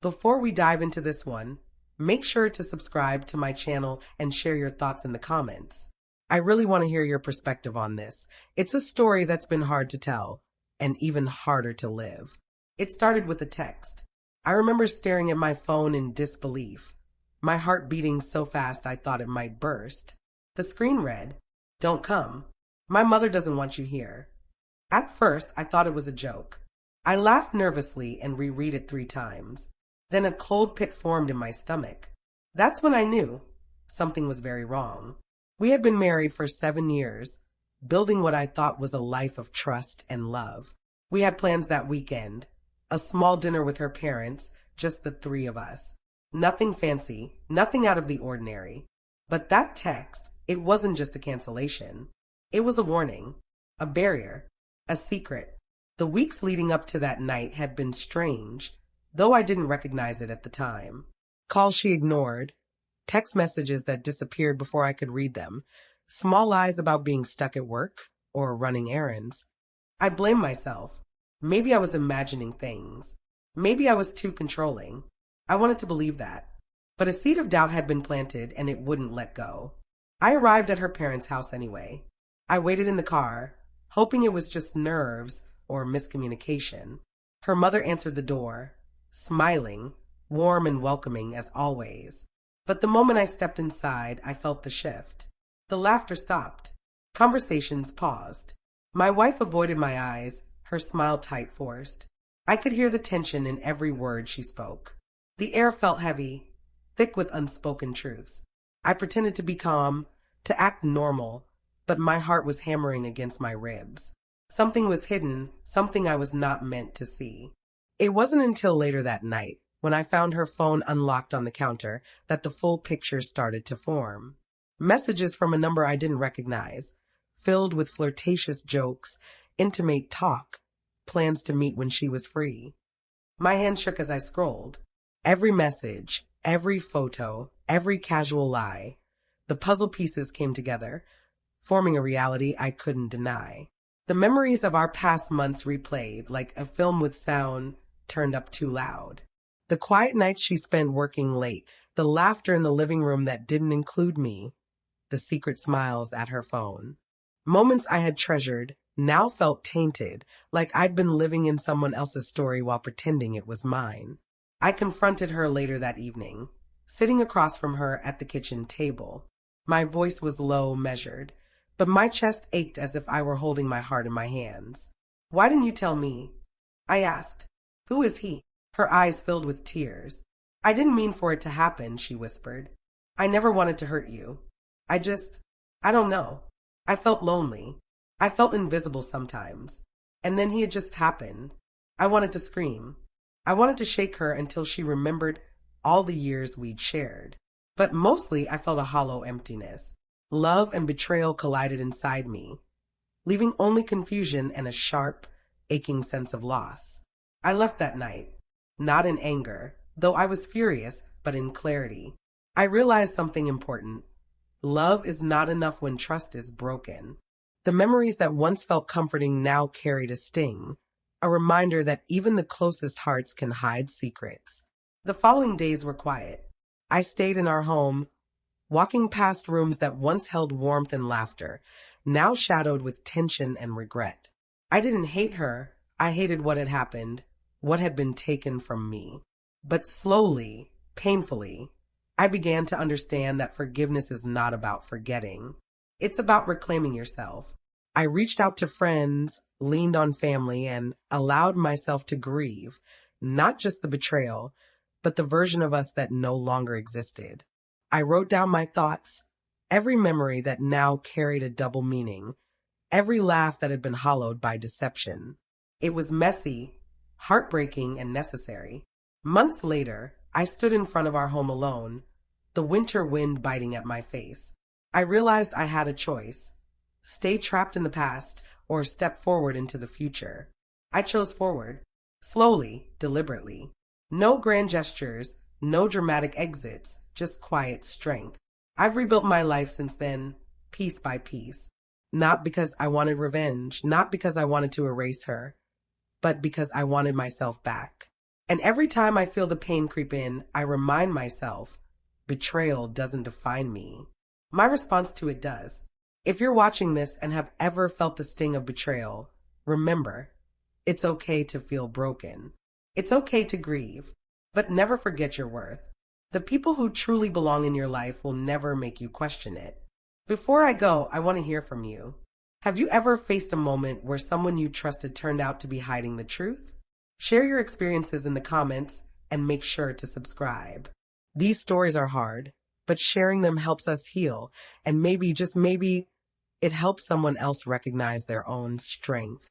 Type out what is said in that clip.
Before we dive into this one, make sure to subscribe to my channel and share your thoughts in the comments. I really want to hear your perspective on this. It's a story that's been hard to tell and even harder to live. It started with a text. I remember staring at my phone in disbelief, my heart beating so fast I thought it might burst. The screen read, "Don't come. My mother doesn't want you here." At first, I thought it was a joke. I laughed nervously and reread it 3 times. Then a cold pit formed in my stomach. That's when I knew something was very wrong. We had been married for 7 years, building what I thought was a life of trust and love. We had plans that weekend, a small dinner with her parents, just the 3 of us. Nothing fancy, nothing out of the ordinary. But that text, it wasn't just a cancellation. It was a warning, a barrier, a secret. The weeks leading up to that night had been strange, though I didn't recognize it at the time. Calls she ignored, text messages that disappeared before I could read them, small lies about being stuck at work or running errands. I blamed myself. Maybe I was imagining things. Maybe I was too controlling. I wanted to believe that. But a seed of doubt had been planted and it wouldn't let go. I arrived at her parents' house anyway. I waited in the car, hoping it was just nerves or miscommunication. Her mother answered the door, smiling, warm and welcoming as always. But the moment I stepped inside, I felt the shift. The laughter stopped. Conversations paused. My wife avoided my eyes, her smile tight forced. I could hear the tension in every word she spoke. The air felt heavy, thick with unspoken truths. I pretended to be calm, to act normal, but my heart was hammering against my ribs. Something was hidden, something I was not meant to see. It wasn't until later that night, when I found her phone unlocked on the counter, that the full picture started to form. Messages from a number I didn't recognize, filled with flirtatious jokes, intimate talk, plans to meet when she was free. My hand shook as I scrolled. Every message, every photo, every casual lie. The puzzle pieces came together, forming a reality I couldn't deny. The memories of our past months replayed like a film with sound turned up too loud. The quiet nights she spent working late, the laughter in the living room that didn't include me, the secret smiles at her phone. Moments I had treasured now felt tainted, like I'd been living in someone else's story while pretending it was mine. I confronted her later that evening, sitting across from her at the kitchen table. My voice was low, measured, but my chest ached as if I were holding my heart in my hands. "Why didn't you tell me?" I asked. "Who is he?" Her eyes filled with tears. "I didn't mean for it to happen," she whispered. "I never wanted to hurt you. I don't know. I felt lonely. I felt invisible sometimes. And then he had just happened. I wanted to scream. I wanted to shake her until she remembered all the years we'd shared. But mostly I felt a hollow emptiness. Love and betrayal collided inside me, leaving only confusion and a sharp, aching sense of loss. I left that night, not in anger, though I was furious, but in clarity. I realized something important. Love is not enough when trust is broken. The memories that once felt comforting now carried a sting, a reminder that even the closest hearts can hide secrets. The following days were quiet. I stayed in our home, walking past rooms that once held warmth and laughter, now shadowed with tension and regret. I didn't hate her. I hated what had happened, what had been taken from me. But slowly, painfully, I began to understand that forgiveness is not about forgetting. It's about reclaiming yourself. I reached out to friends, leaned on family, and allowed myself to grieve, not just the betrayal, but the version of us that no longer existed. I wrote down my thoughts, every memory that now carried a double meaning, every laugh that had been hollowed by deception. It was messy, heartbreaking, and necessary. Months later, I stood in front of our home alone, the winter wind biting at my face. I realized I had a choice: stay trapped in the past or step forward into the future. I chose forward, slowly, deliberately. No grand gestures, no dramatic exits, just quiet strength. I've rebuilt my life since then, piece by piece. Not because I wanted revenge, not because I wanted to erase her, but because I wanted myself back. And every time I feel the pain creep in, I remind myself, betrayal doesn't define me. My response to it does. If you're watching this and have ever felt the sting of betrayal, remember, it's okay to feel broken. It's okay to grieve, but never forget your worth. The people who truly belong in your life will never make you question it. Before I go, I want to hear from you. Have you ever faced a moment where someone you trusted turned out to be hiding the truth? Share your experiences in the comments and make sure to subscribe. These stories are hard, but sharing them helps us heal, and maybe, just maybe, it helps someone else recognize their own strength.